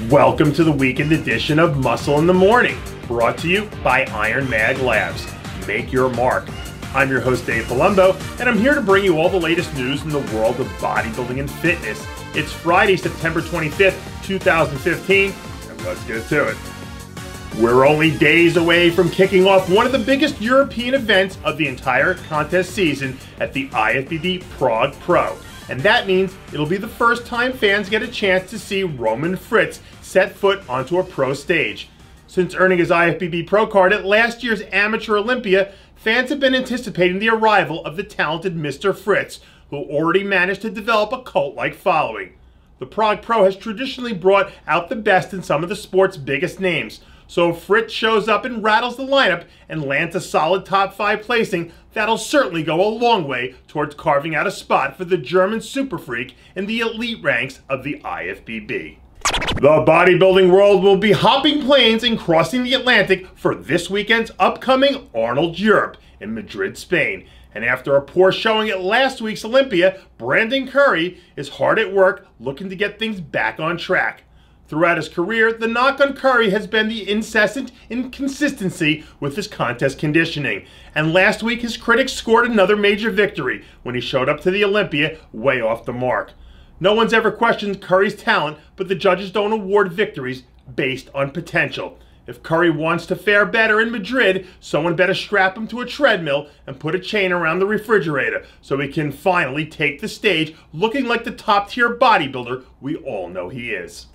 Welcome to the weekend edition of Muscle in the Morning, brought to you by Iron Mag Labs. Make your mark. I'm your host, Dave Palumbo, and I'm here to bring you all the latest news in the world of bodybuilding and fitness. It's Friday, September 25th, 2015, and let's get to it. We're only days away from kicking off one of the biggest European events of the entire contest season at the IFBB Prague Pro. And that means it'll be the first time fans get a chance to see Roman Fritz set foot onto a pro stage. Since earning his IFBB Pro card at last year's Amateur Olympia, fans have been anticipating the arrival of the talented Mr. Fritz, who already managed to develop a cult-like following. The Prague Pro has traditionally brought out the best in some of the sport's biggest names, so if Fritz shows up and rattles the lineup and lands a solid top 5 placing, that'll certainly go a long way towards carving out a spot for the German super freak in the elite ranks of the IFBB. The bodybuilding world will be hopping planes and crossing the Atlantic for this weekend's upcoming Arnold Europe in Madrid, Spain. And after a poor showing at last week's Olympia, Brandon Curry is hard at work looking to get things back on track. Throughout his career, the knock on Curry has been the incessant inconsistency with his contest conditioning. And last week, his critics scored another major victory when he showed up to the Olympia way off the mark. No one's ever questioned Curry's talent, but the judges don't award victories based on potential. If Curry wants to fare better in Madrid, someone better strap him to a treadmill and put a chain around the refrigerator so he can finally take the stage looking like the top-tier bodybuilder we all know he is.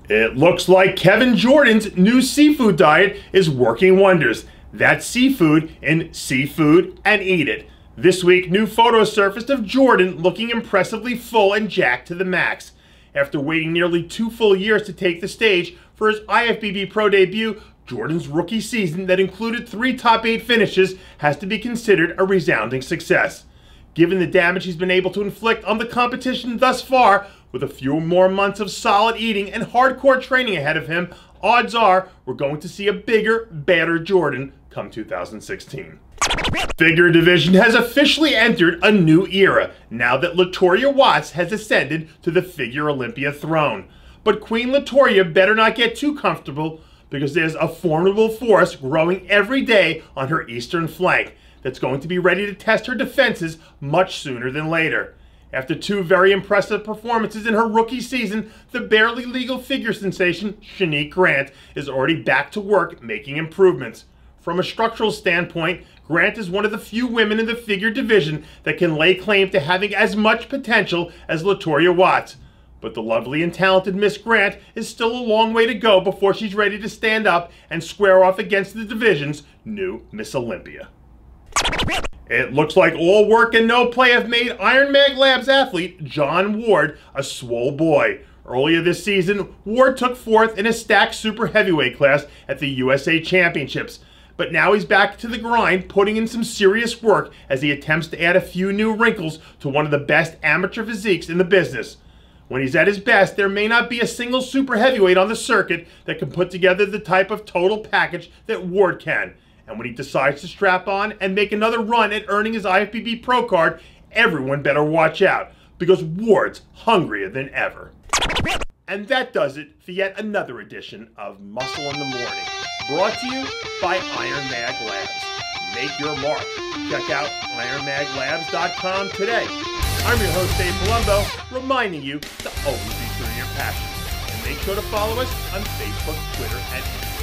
It looks like Kevin Jordan's new seafood diet is working wonders. That's seafood in seafood and eat it. This week, new photos surfaced of Jordan looking impressively full and jacked to the max. After waiting nearly 2 full years to take the stage for his IFBB Pro debut, Jordan's rookie season that included 3 top 8 finishes has to be considered a resounding success. Given the damage he's been able to inflict on the competition thus far, with a few more months of solid eating and hardcore training ahead of him, odds are we're going to see a bigger, badder Jordan come 2016. Figure division has officially entered a new era now that Latoria Watts has ascended to the Figure Olympia throne. But Queen Latoria better not get too comfortable, because there's a formidable force growing every day on her eastern flank that's going to be ready to test her defenses much sooner than later. After 2 very impressive performances in her rookie season, the barely legal figure sensation, Shanique Grant, is already back to work making improvements. From a structural standpoint, Grant is one of the few women in the figure division that can lay claim to having as much potential as Latoria Watts. But the lovely and talented Miss Grant is still a long way to go before she's ready to stand up and square off against the division's new Miss Olympia. It looks like all work and no play have made Iron Mag Labs athlete John Ward a swole boy. Earlier this season, Ward took 4th in a stacked super heavyweight class at the USA Championships. But now he's back to the grind, putting in some serious work as he attempts to add a few new wrinkles to one of the best amateur physiques in the business. When he's at his best, there may not be a single super heavyweight on the circuit that can put together the type of total package that Ward can. And when he decides to strap on and make another run at earning his IFBB Pro card, everyone better watch out, because Ward's hungrier than ever. And that does it for yet another edition of Muscle in the Morning, brought to you by Iron Mag Labs. Make your mark. Check out ironmaglabs.com today. I'm your host, Dave Palumbo, reminding you to always be true to your passion. And make sure to follow us on Facebook, Twitter, and Instagram.